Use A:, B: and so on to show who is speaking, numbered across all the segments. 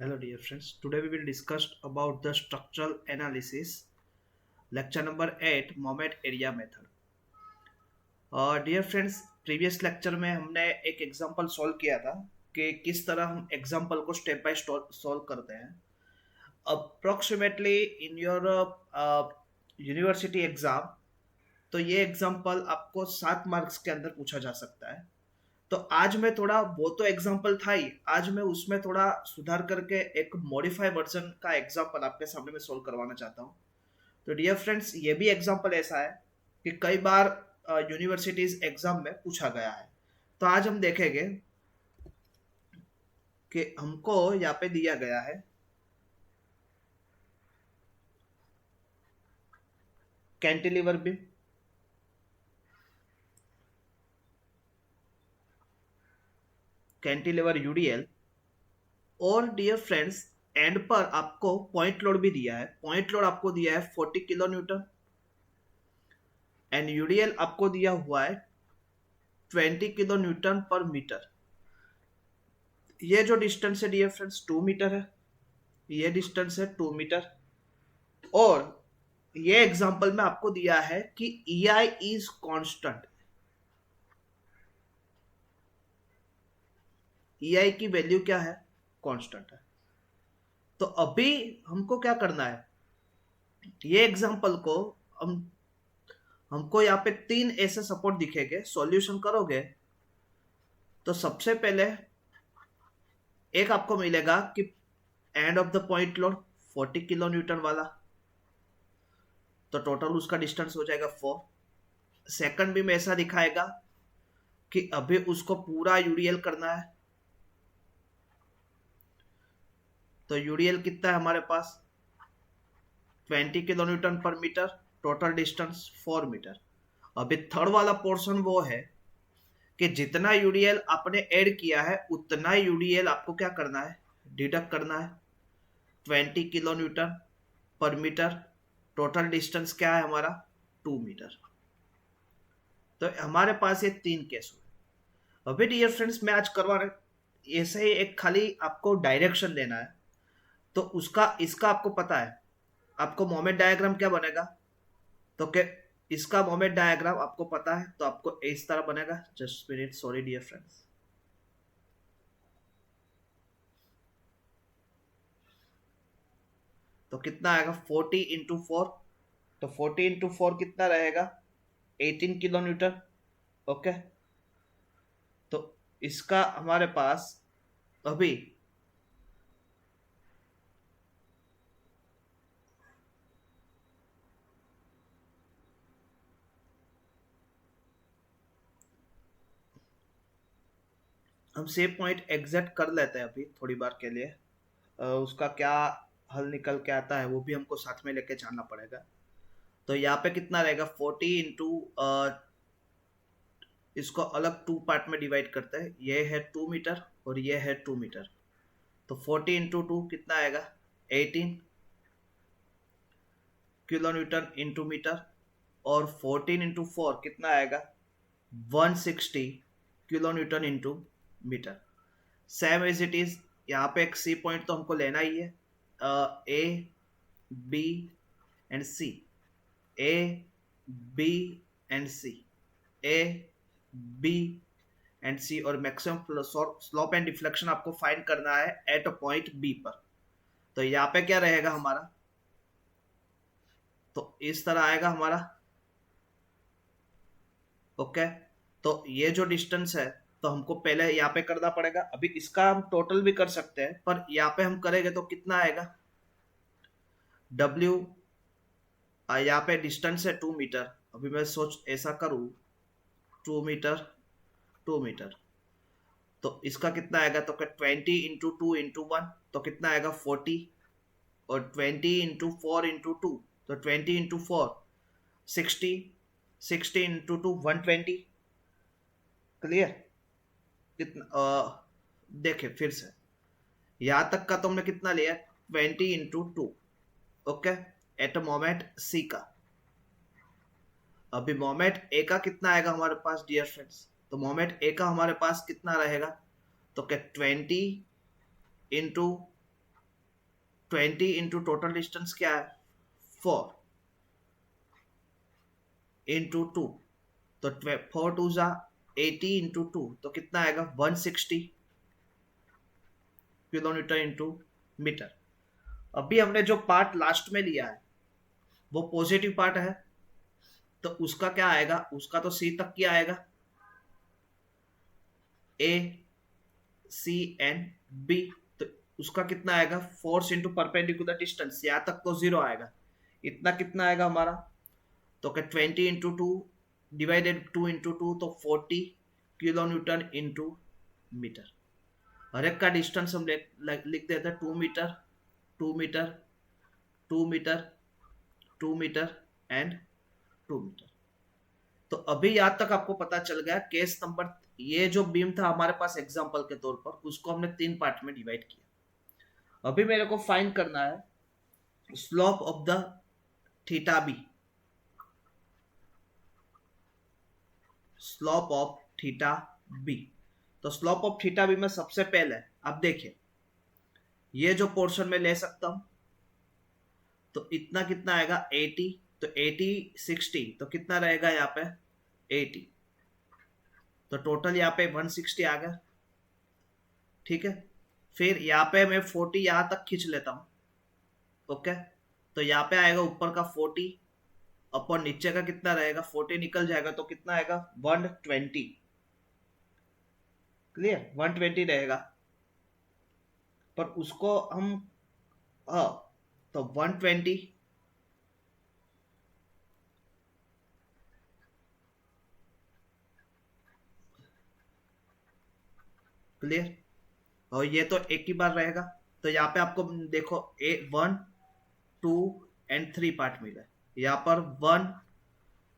A: Hello dear friends, today we will discuss about the structural analysis, lecture number 8, moment area method. Dear friends, previous lecture में हमने एक example solve किया था कि किस तरह हम एग्जांपल को स्टेप बाय सॉल्व करते हैं. Approximately in your university exam, तो ये एग्जांपल आपको 7 मार्क्स के अंदर पूछा जा सकता है. तो आज मैं थोड़ा, वो तो एग्जाम्पल था ही, आज मैं उसमें थोड़ा सुधार करके एक मॉडिफाई वर्जन का एग्जाम्पल आपके सामने में सोल्व करवाना चाहता हूँ. तो डियर फ्रेंड्स, ये भी एग्जाम्पल ऐसा है कि कई बार यूनिवर्सिटीज एग्जाम में पूछा गया है. तो आज हम देखेंगे कि हमको यहाँ पे दिया गया है कैंटिलीवर बीम, कैंटिलीवर यूडीएल, और डियर फ्रेंड्स एंड पर आपको पॉइंट लोड भी दिया है. पॉइंट लोड आपको दिया है 40 किलो न्यूटन एंड यूडीएल आपको दिया हुआ है 20 किलो न्यूटन पर मीटर. ये जो डिस्टेंस है डियर फ्रेंड्स 2 मीटर है. ये डिस्टेंस है 2 मीटर. और ये एग्जांपल में आपको दिया है कि ई आई इज कांस्टेंट. ई आई की वैल्यू क्या है? कांस्टेंट है. तो अभी हमको क्या करना है, ये एग्जांपल को हम हमको यहाँ पे 3 ऐसे सपोर्ट दिखेंगे. सॉल्यूशन करोगे तो सबसे पहले एक आपको मिलेगा कि end of the point load 40 kilo Newton वाला, तो टोटल उसका डिस्टेंस हो जाएगा 4. सेकंड भी में ऐसा दिखाएगा कि अभी उसको पूरा यूडीएल करना है. तो यूडीएल कितना है हमारे पास? 20 किलो न्यूटन पर मीटर, टोटल डिस्टेंस 4 मीटर. अभी थर्ड वाला पोर्शन वो है कि जितना यूडीएल आपने ऐड किया है उतना यूडीएल आपको क्या करना है? डिडक्ट करना है. 20 किलो न्यूटन पर मीटर, टोटल डिस्टेंस क्या है हमारा? 2 मीटर. तो हमारे पास ये 3 केस हुए. अभी डियर फ्रेंड्स, मैं आज करवा रहा, ऐसे ही एक खाली आपको डायरेक्शन देना है. तो उसका इसका आपको पता है, आपको मोमेंट डायग्राम क्या बनेगा? तो क्या इसका मोमेंट डायग्राम आपको पता है? तो आपको इस तरह बनेगा. Just minute, sorry dear friends. तो कितना आएगा? 40 × 4. तो 40 × 4 कितना रहेगा? 18 किलो न्यूटन. ओके. तो इसका हमारे पास अभी हम सेव पॉइंट एग्जैक्ट कर लेते हैं अभी थोड़ी बार के लिए. उसका क्या हल निकल के आता है वो भी हमको साथ में लेके जाना पड़ेगा. तो यहाँ पे कितना रहेगा? 40 इसको अलग 2 पार्ट में डिवाइड करते हैं. ये है 2 मीटर और ये है 2 मीटर. तो 40 × 2 कितना आएगा? 18 किलो न्यूटन × मीटर. और 14 × 4 कितना आएगा? 160 kilo newton into metre. Same as it is, यहाँ पे एक सी पॉइंट तो हमको लेना ही है. A B and C, A B and C, A B and C, और मैक्सिमम स्लोप एंड डिफ्लेक्शन आपको फाइंड करना है एट अ पॉइंट बी पर. तो यहाँ पे क्या रहेगा हमारा? तो इस तरह आएगा हमारा. ओके. तो ये जो डिस्टेंस है, तो हमको पहले यहाँ पे करना पड़ेगा. अभी इसका हम टोटल भी कर सकते हैं, पर यहाँ पे हम करेंगे तो कितना आएगा? डब्ल्यू, यहाँ पे डिस्टेंस है 2 मीटर. अभी मैं सोच ऐसा करूँ, 2 मीटर, 2 मीटर. तो इसका कितना आएगा? तो 20 × 2 × 1, तो कितना आएगा? 40. और 20 × 4 × 2, तो 20 × 4 60, 60 × 2 120. क्लियर? कितना देखे फिर से, यहाँ तक का तुमने कितना लिया? 20 × 2. ओके. एट मोमेंट सी का. अभी मोमेंट ए का कितना आएगा हमारे पास डियर फ्रेंड्स? तो मोमेंट ए का हमारे पास कितना रहेगा? तो क्या 20 × 20 इंटू टोटल डिस्टेंस क्या है 4 इंटू 2, तो 4 टू जा 80 इंटू 2, तो कितना आएगा 160 किलोमीटर इंटू मीटर। अभी हमने जो पार्ट लास्ट में लिया है वो पॉजिटिव पार्ट है, तो उसका क्या आएगा, उसका तो सी तक क्या आएगा, ए सी एन बी, तो उसका कितना आएगा फोर्स इंटू परपेंडिकुलर डिस्टेंस, यहां तक तो जीरो आएगा, इतना कितना आएगा हमारा, तो क्या 20 into two divided 2 into two, तो 40 किलो न्यूटन इंटू मीटर। हर एक का डिस्टेंस हम लिख देते हैं 2 metre, 2 metre, 2 metre, 2 metre and 2 metre. तो अभी यहां तक आपको पता चल गया केस नंबर, ये जो बीम था हमारे पास एग्जांपल के तौर पर, उसको हमने 3 पार्ट में डिवाइड किया। अभी मेरे को फाइंड करना है slope of the theta b, slope of theta b. तो स्लोप ऑफ थीटा बी में सबसे पहले आप देखिए, ये जो पोर्शन में ले सकता हूं, तो इतना कितना आएगा 80, तो 80 60, तो कितना रहेगा यहाँ पे 80, तो टोटल यहाँ पे 160 आ गया। ठीक है, फिर यहाँ पे मैं 40 यहां तक खींच लेता हूं। ओके, तो यहाँ पे आएगा ऊपर का 40 अपन नीचे का कितना रहेगा 40 निकल जाएगा, तो कितना आएगा 120। क्लियर, 120 रहेगा, पर उसको हम हाँ, तो 120 क्लियर, और ये तो एक ही बार रहेगा। तो यहाँ पे आपको देखो 1 2 एंड 3 पार्ट मिला है, यहाँ पर 1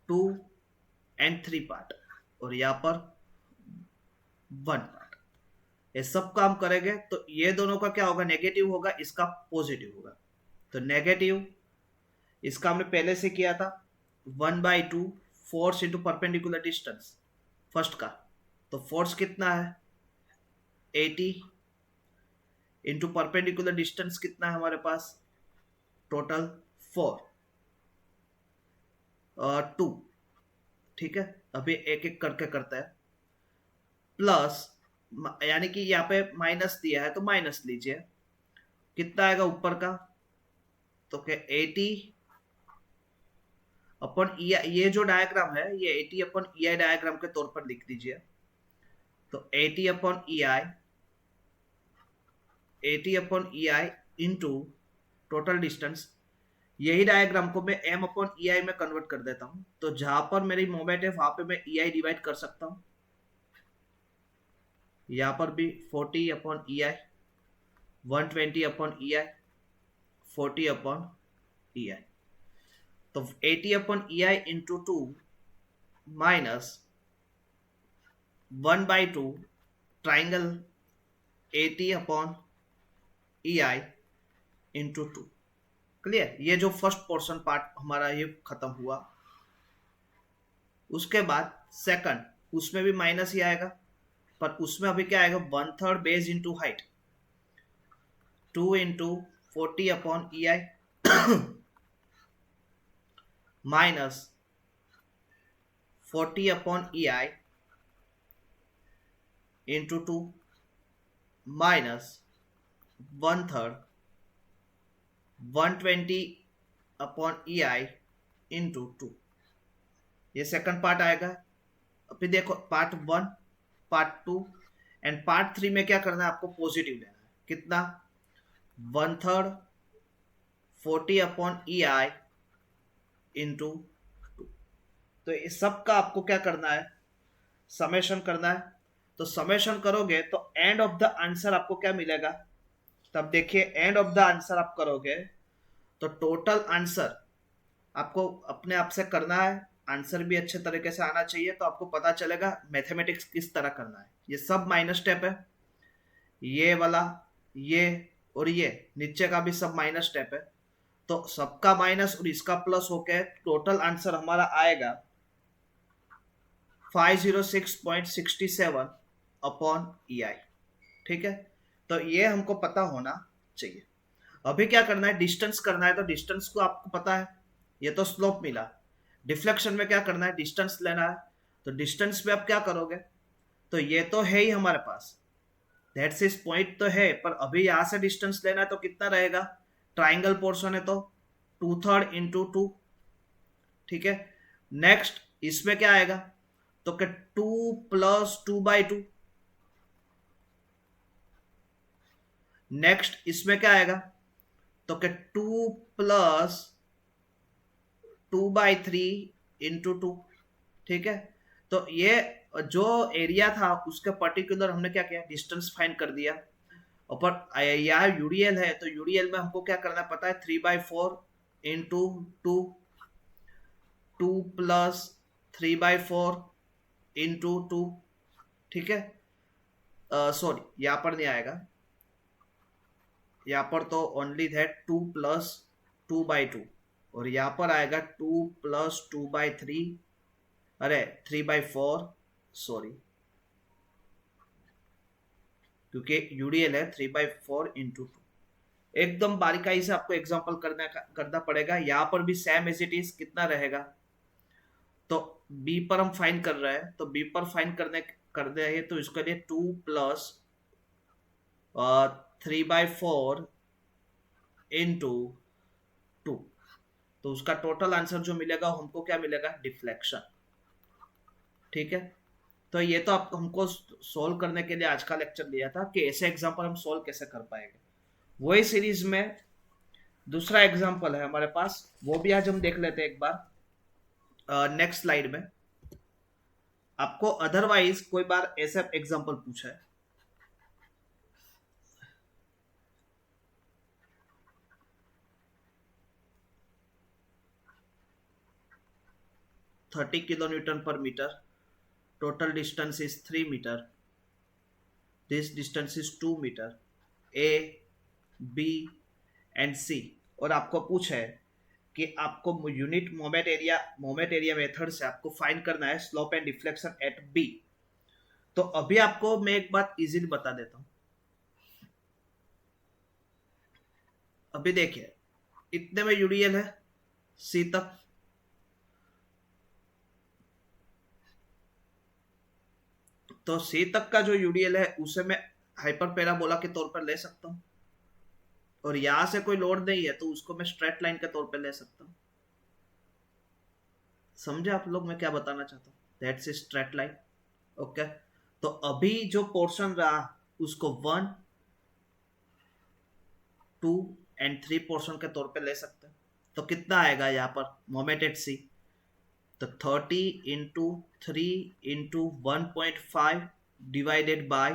A: 2 एंड 3 पार्ट, और यहाँ पर 1 पार्ट। ये सब काम करेंगे तो ये दोनों का क्या होगा, नेगेटिव होगा, इसका पॉजिटिव होगा। तो नेगेटिव, इसका हमने पहले से किया था 1/2 force into perpendicular distance first का, तो फोर्स कितना है 80 इंटू परपेंडिकुलर डिस्टेंस कितना है हमारे पास टोटल 4 2। ठीक है, अभी एक एक करके करते हैं। प्लस, यानी कि यहाँ पे माइनस दिया है तो माइनस लीजिए, कितना आएगा ऊपर का, तो क्या 80 अपन ये जो डायग्राम है ये 80 अपन EI डायग्राम के तौर पर लिख दीजिए। तो 80 अपन EI, 80 अपन EI इंटू टोटल डिस्टेंस, यही डायग्राम को मैं m अपन EI में कन्वर्ट कर देता हूं, तो जहां पर मेरी मोमेंट है वहां पे मैं EI डिवाइड कर सकता हूं। यहां पर भी 40 अपन EI, 120 अपन EI, 40 अपन EI, तो 80 अपन EI into 2 minus 1/2 triangle 80 upon EI into 2। Clear, ये जो फर्स्ट पोर्शन पार्ट हमारा ये खत्म हुआ। उसके बाद सेकंड, उसमें भी माइनस ही आएगा, पर उसमें अभी क्या आएगा 1/3 base into height, 2 into 40 upon EI minus 40 upon EI into 2 minus 1/3 120 upon EI into 2। ये सेकंड पार्ट आएगा। अभी देखो पार्ट 1, पार्ट 2 एंड पार्ट 3 में क्या करना है, आपको पॉजिटिव लेना है, कितना 1/3 40 अपॉन EI इंटू 2। तो इस सब का आपको क्या करना है, समेशन करना है। तो समेशन करोगे तो एंड ऑफ द आंसर आपको क्या मिलेगा, तब देखिए एंड ऑफ द आंसर आप करोगे तो टोटल आंसर आपको अपने आप से करना है, आंसर भी अच्छे तरीके से आना चाहिए, तो आपको पता चलेगा मैथमेटिक्स किस तरह करना है। ये सब माइनस स्टेप है, ये वाला, ये और ये नीचे का भी सब माइनस स्टेप है, तो सबका माइनस और इसका प्लस होके टोटल आंसर हमारा आएगा 506.67 अपॉन EI। ठीक है, तो ये हमको पता होना चाहिए। अभी क्या करना है, डिस्टेंस करना है, तो डिस्टेंस को आपको पता है, ये तो स्लोप मिला। डिफ्लेक्शन में क्या करना है, डिस्टेंस लेना है, तो डिस्टेंस में आप क्या करोगे, तो ये तो है ही हमारे पास, दैट्स इज पॉइंट तो है, पर अभी यहां से डिस्टेंस लेना है तो कितना रहेगा, ट्राइंगल पोर्शन है तो 2/3 इंटू 2। ठीक है, नेक्स्ट इसमें क्या आएगा, तो क्या 2 + 2/2। नेक्स्ट इसमें क्या आएगा, तो क्या 2 + 2/3 इंटू 2। ठीक है, तो ये जो एरिया था उसका पर्टिकुलर हमने क्या किया, डिस्टेंस फाइंड कर दिया। और यहाँ यूडीएल है, तो यूडीएल में हमको क्या करना पता है, 3/4 इंटू 2, 2 + 3/4 इंटू 2। ठीक है, सॉरी यहाँ पर नहीं आएगा, यहाँ पर तो ओनली दैट 2 + 2/2, और यहाँ पर आएगा 2 + 2/3, अरे 3/4, सॉरी, क्योंकि यूडीएल है 3/4 इंटू 2। एकदम बारीकाई से आपको एग्जांपल करना पड़ेगा। यहाँ पर भी सेम एज इट इज कितना रहेगा, तो बी पर हम फाइंड कर रहे हैं, तो बी पर फाइंड कर रहे हैं, तो इसके लिए 2 + 3/4 इंटू 2, तो उसका टोटल आंसर जो मिलेगा हमको क्या मिलेगा, डिफ्लेक्शन। ठीक है, तो ये तो आप हमको सोल्व करने के लिए आज का लेक्चर लिया था कि ऐसे एग्जांपल हम सोल्व कैसे कर पाएंगे। वही सीरीज में दूसरा एग्जांपल है हमारे पास, वो भी आज हम देख लेते हैं एक बार नेक्स्ट स्लाइड में। आपको अदरवाइज कोई बार ऐसा एग्जांपल पूछा है, 30 kN/m, total distance is 3 meter, this distance is 2 meter, A, B and C, और आपको पूछा है कि आपको यूनिट मोमेंट एरिया मेथड से आपको फाइंड करना है slope and deflection at B। तो अभी आपको मैं एक बात इजीली बता देता हूं। अभी देखिए, इतने में यूडीएल है C तक, तो C तक का जो यूडीएल है उसे मैं हाइपर पैराबोला के तौर पर ले सकता हूं, और यहां से कोई लोड नहीं है तो उसको मैं स्ट्रेट लाइन के तौर पर ले सकता हूं। समझे आप लोग मैं क्या बताना चाहता हूँ, that's a straight line. Okay, तो अभी जो पोर्शन रहा उसको 1, 2 एंड 3 पोर्शन के तौर पे ले सकते हैं। तो कितना आएगा यहाँ पर मोमेंट एट सी, तो 30 × 3 × 1.5 divided by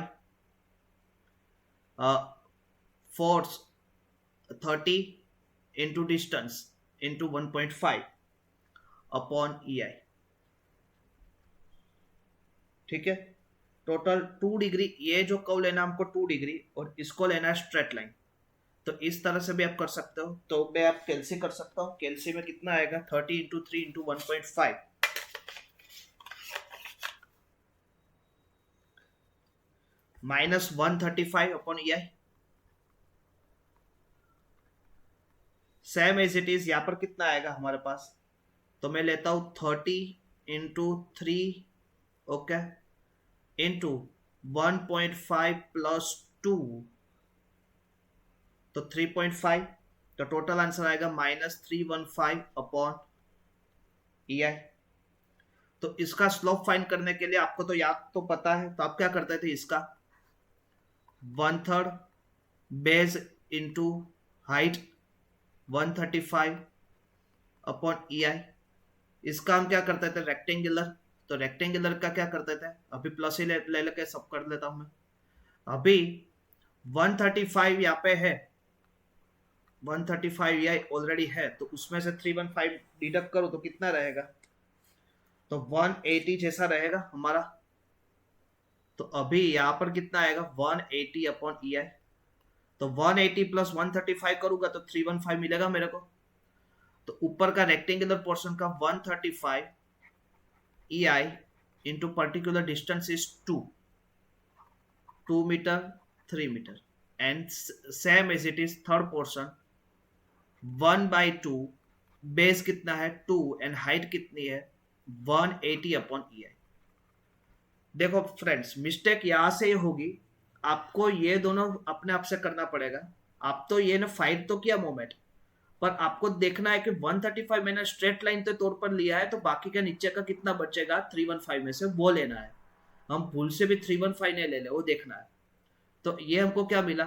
A: force, 30 distance into 1.5 upon EI। ठीक है, टोटल 2 डिग्री, ये जो कर्व लेना हमको 2 डिग्री, और इसको लेना है स्ट्रेट लाइन। तो इस तरह से भी आप कर सकते हो, तो मैं आप कैलसी कर सकता हूँ। कैलसी में कितना आएगा, 30 × 3 × 1.5 -135 upon EI। Same as it is यहाँ पर कितना आएगा हमारे पास, तो मैं लेता हूं 30 × 3, ओके, इंटू 1.5 + 2, तो 3.5, तो टोटल आंसर आएगा -315 अपॉन EI। तो इसका स्लोप फाइंड करने के लिए आपको तो याद तो पता है, तो आप क्या करते थे, इसका 1/3 base into height 135 upon EI। इसका हम क्या करते थे, रेक्टेंगुलर, तो रेक्टेंगुलर का क्या करते थे, अभी प्लस ही ले लेके सब कर लेता हूं मैं। अभी 135 यहाँ पे है, 135 EI ऑलरेडी है, तो उसमें से 315 डिडक्ट करो तो कितना रहेगा, तो 180 जैसा रहेगा हमारा। तो अभी यहाँ पर कितना आएगा, 180 अपॉन EI, तो 180 + 135 करूंगा तो 315 मिलेगा मेरे को। तो ऊपर का रेक्टेंगुलर पोर्शन का 135 EI into particular distance is 2 metre 3 metre. And same as it is third portion 1/2, base कितना है 2 एंड हाइट कितनी है 180 अपॉन EI। देखो फ्रेंड्स, मिस्टेक यहां से ही होगी, आपको ये दोनों अपने आप से करना पड़ेगा। आप तो ये ना फाइंड तो किया मोमेंट, पर आपको देखना है कि 135 मैंने स्ट्रेट लाइन के तौर पर लिया है, तो बाकी का नीचे का कितना बचेगा 315 में से वो लेना है। हम भूल से भी 315 नहीं ले ले, वो देखना है। तो ये हमको क्या मिला,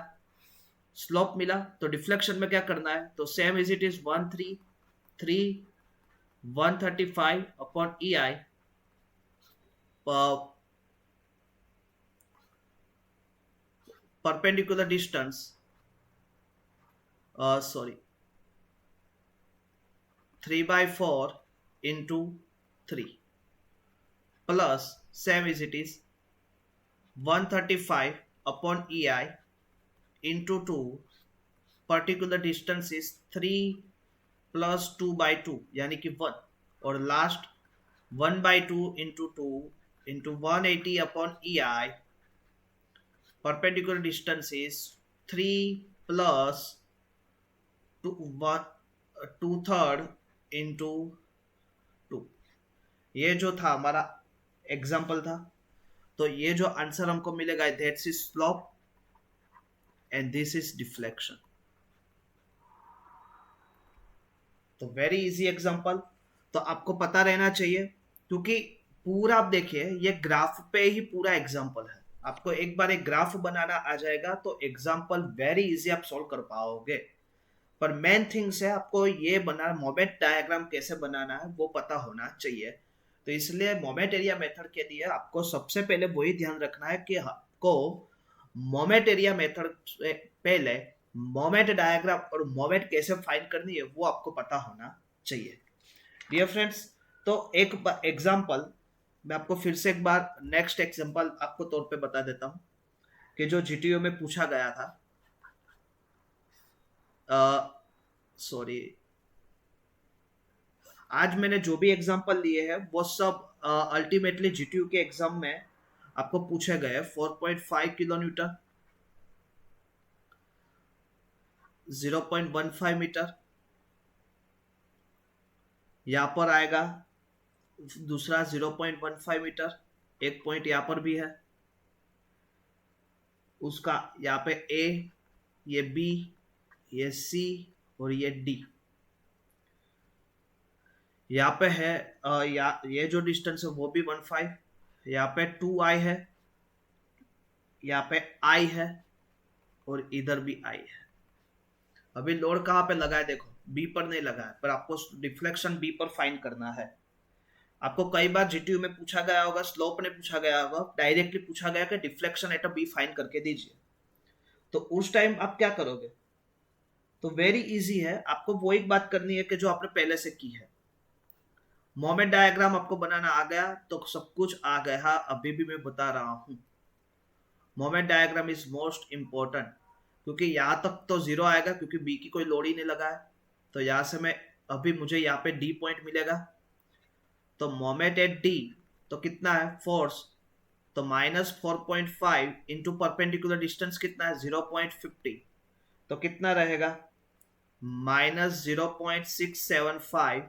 A: स्लोप मिला। तो डिफ्लेक्शन में क्या करना है, तो same is it is 135 upon EI perpendicular distance, sorry, 3/4 into 3 plus same as it is 135 upon EI into 2, particular distance is 3 plus 2/2 यानी कि 1, और last 1/2 into 2 into 180 upon EI, perpendicular distance is 3 plus 2/3 into 2। ये जो था हमारा example था। तो ये जो आंसर हमको मिलेगा that's is slope and this is deflection. तो वेरी इजी एग्जाम्पल। तो आपको पता रहना चाहिए, क्योंकि पूरा आप देखिए ये ग्राफ पे ही पूरा एग्जाम्पल है। आपको एक बार एक ग्राफ बनाना आ जाएगा तो एग्जाम्पल वेरी इजी आप सॉल्व कर पाओगे। पर मेन थिंग्स है आपको ये बना मोमेंट डायग्राम कैसे बनाना है वो पता होना चाहिए। तो इसलिए मोमेंट एरिया मेथड के लिए आपको सबसे पहले वही ध्यान रखना है कि आपको मोमेंट एरिया मेथड से पहले मोमेंट डायग्राम और मोमेंट कैसे फाइंड करनी है वो आपको पता होना चाहिए। डियर फ्रेंड्स, तो एक एग्जांपल मैं आपको फिर से एक बार नेक्स्ट एग्जांपल आपको तौर पे बता देता हूं कि जो जीटीओ में पूछा गया था। सॉरी, आज मैंने जो भी एग्जांपल लिए हैं वो सब अल्टीमेटली जीटीयू के एग्जाम में आपको पूछे गए। 4.5 किलो न्यूटन, 0.15 मीटर, यहां पर आएगा दूसरा 0.15 मीटर, एक पॉइंट यहां पर भी है उसका, यहाँ पे ए, ये बी, ये सी और ये डी। यहाँ पे है ये जो डिस्टेंस है वो भी 15, यहाँ पे 2i है, यहाँ पे i है और इधर भी i है। अभी लोड कहाँ पे लगा है देखो, बी पर नहीं लगा है, पर आपको डिफ्लेक्शन बी पर फाइंड करना है। आपको कई बार जीटीयू में पूछा गया होगा, स्लोप ने पूछा गया होगा, डायरेक्टली पूछा गया कि डिफ्लेक्शन एट बी फाइंड करके दीजिए। तो उस टाइम आप क्या करोगे, तो वेरी इजी है, आपको वो एक बात करनी है कि जो आपने पहले से की है। मोमेंट डायग्राम आपको बनाना आ गया तो सब कुछ आ गया, अभी भी मैं बता रहा हूं। Moment diagram is most important, क्योंकि यहां तक तो जीरो आएगा क्योंकि बी की कोई लोड ही नहीं लगा है। तो यहां से मैं अभी मुझे यहाँ पे डी पॉइंट मिलेगा, तो मोमेंट एट डी तो कितना है फोर्स, तो -4.5 इंटू परपेंडिकुलर डिस्टेंस कितना है 0.50, तो कितना रहेगा -0.675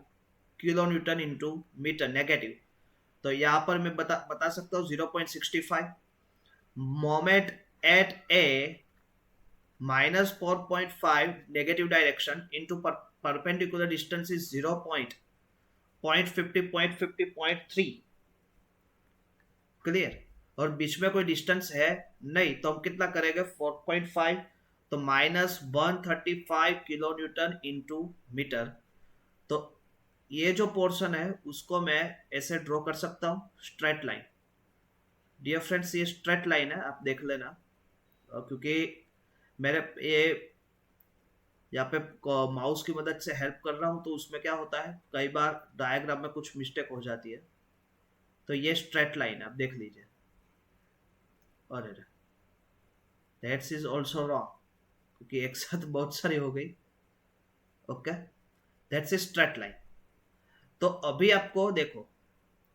A: kilo newton into metre negative. तो यहाँ पर मैं बता सकता हूँ 0.65। Moment at A -4.5 negative direction into perpendicular distance is 0.50 clear. और बीच में कोई डिस्टेंस है नहीं, तो हम कितना करेंगे 4.5, तो -135 किलो न्यूटन इंटू मीटर। तो ये जो पोर्शन है उसको मैं ऐसे ड्रॉ कर सकता हूँ, स्ट्रेट लाइन। डियर फ्रेंड्स, ये स्ट्रेट लाइन है, आप देख लेना, क्योंकि मेरे ये यहाँ पे माउस की मदद से हेल्प कर रहा हूँ, तो उसमें क्या होता है कई बार डायग्राम में कुछ मिस्टेक हो जाती है। तो ये स्ट्रेट लाइन है, आप देख लीजिए। अरे दैट्स इज ऑल्सो रॉन्ग, क्योंकि एक साथ बहुत सारी हो गई। Okay, that's is straight line. तो अभी आपको देखो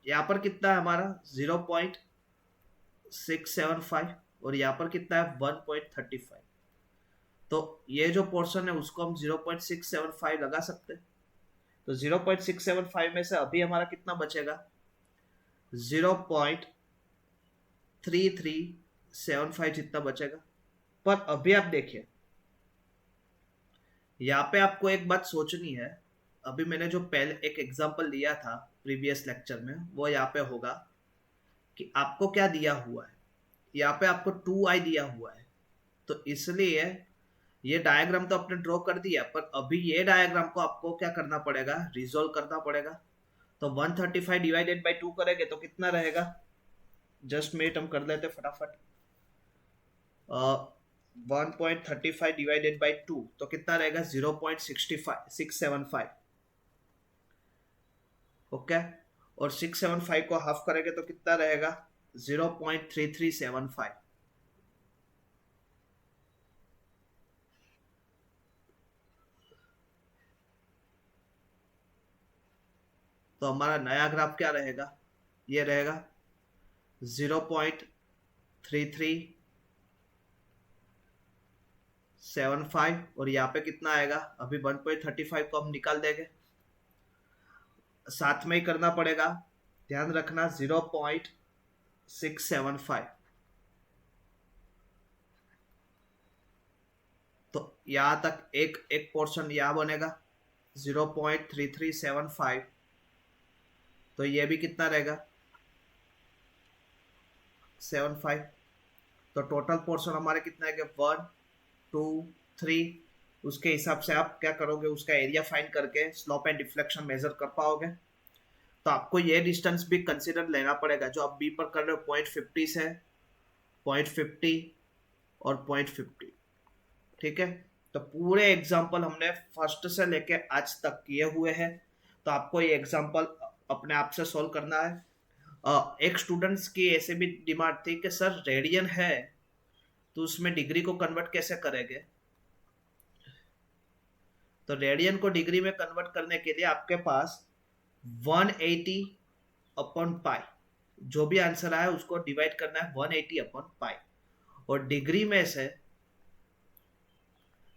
A: यहाँ पर कितना है हमारा 0.675 और यहाँ पर कितना है 1.35। तो ये जो पोर्शन है उसको हम 0.675 लगा सकते हैं। तो 0.675 में से अभी हमारा कितना बचेगा, 0.3375 जितना बचेगा। पर अभी आप देखिए, यहाँ पे आपको एक बात सोचनी है। अभी मैंने जो पहले एक एग्जांपल लिया था प्रीवियस लेक्चर में, वो यहाँ पे होगा कि आपको क्या दिया हुआ है। यहाँ पे आपको 2i दिया हुआ है, तो इसलिए ये डायग्राम तो आपने ड्रॉ कर दिया, पर अभी ये डायग्राम को आपको क्या करना पड़ेगा, रिजोल्व करना पड़ेगा। तो 135 डिवाइडेड बाई 2 करेंगे तो कितना रहेगा, जस्ट मिनट हम कर लेते फटाफट। 1.35 डिवाइडेड बाई 2 तो कितना रहेगा, 0.675। ओके, और 675 को हाफ करेंगे तो कितना रहेगा, 0.3375। तो हमारा नया ग्राफ क्या रहेगा, ये रहेगा 0.3375, और यहाँ पे कितना आएगा, अभी 1.35 को हम निकाल देंगे, साथ में ही करना पड़ेगा, ध्यान रखना 0.675। तो यहाँ तक एक एक पोर्शन यहाँ बनेगा 0.3375, तो ये भी कितना रहेगा 75। तो टोटल पोर्शन हमारे कितना है, 1 2 3। उसके हिसाब से आप क्या करोगे, उसका एरिया फाइंड करके स्लोप एंड डिफ्लेक्शन मेजर कर पाओगे। तो आपको ये डिस्टेंस भी कंसिडर लेना पड़ेगा, जो आप बी पर कर रहे हो 0.50 से 0.50 और 0.50। ठीक है, तो पूरे एग्जाम्पल हमने फर्स्ट से लेके आज तक किए हुए हैं। तो आपको ये एग्जाम्पल अपने आप से सॉल्व करना है। एक स्टूडेंट्स की ऐसे भी डिमांड थी कि सर रेडियन है तो उसमें डिग्री को कन्वर्ट कैसे करेंगे। तो रेडियन को डिग्री में कन्वर्ट करने के लिए आपके पास 180 अपॉन पाई, जो भी आंसर आया उसको डिवाइड करना है 180 अपॉन पाई, और डिग्री में से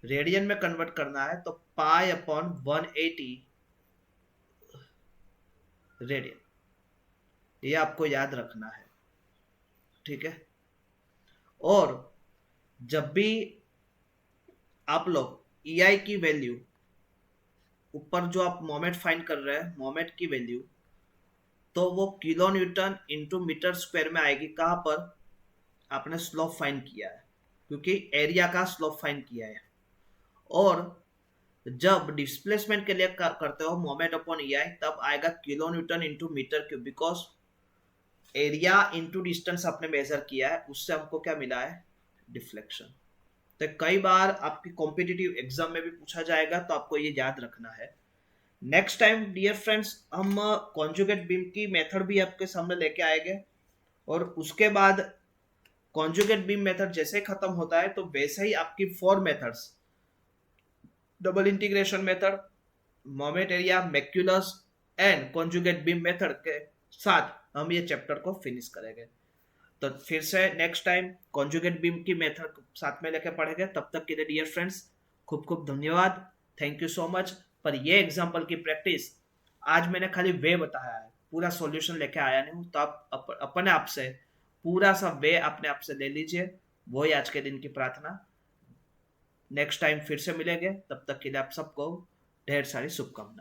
A: रेडियन में कन्वर्ट करना है तो पाई अपॉन 180 रेडियन। ये आपको याद रखना है, ठीक है। और जब भी आप लोग EI की वैल्यू, ऊपर जो आप मोमेंट फाइंड कर रहे हैं मोमेंट की वैल्यू, तो वो kilo newton into metre square में आएगी। कहाँ पर आपने स्लोप फाइंड किया है, क्योंकि एरिया का स्लोप फाइंड किया है। और जब डिस्प्लेसमेंट के लिए करते हो मोमेंट अपॉन EI, तब आएगा kilo newton into metre cube, because area into distance आपने मेजर किया है, उससे हमको क्या मिला है, डिफ्लेक्शन। तो कई बार आपकी कॉम्पिटिटिव एग्जाम में भी पूछा जाएगा, तो आपको ये याद रखना है। नेक्स्ट टाइम डियर फ्रेंड्स हम कॉन्जुगेट बीम की मेथड भी आपके सामने लेके आएंगे, और उसके बाद कॉन्जुगेट बीम मेथड जैसे खत्म होता है तो वैसे ही आपकी 4 methods, double integration method, moment area, Macaulay's and conjugate beam method के साथ हम ये चैप्टर को फिनिश करेंगे। तो फिर से नेक्स्ट टाइम कॉन्जुगेट बीम की मेथड साथ में लेके पढ़ेंगे। तब तक के लिए डियर फ्रेंड्स खूब खूब धन्यवाद, थैंक यू सो मच। पर ये एग्जाम्पल की प्रैक्टिस आज मैंने खाली वे बताया है, पूरा सॉल्यूशन लेके आया नहीं हूँ, तो आप अपने आप से पूरा सा वे अपने आप से ले लीजिए। वही आज के दिन की प्रार्थना। नेक्स्ट टाइम फिर से मिलेंगे, तब तक के लिए आप सबको ढेर सारी शुभकामनाएं।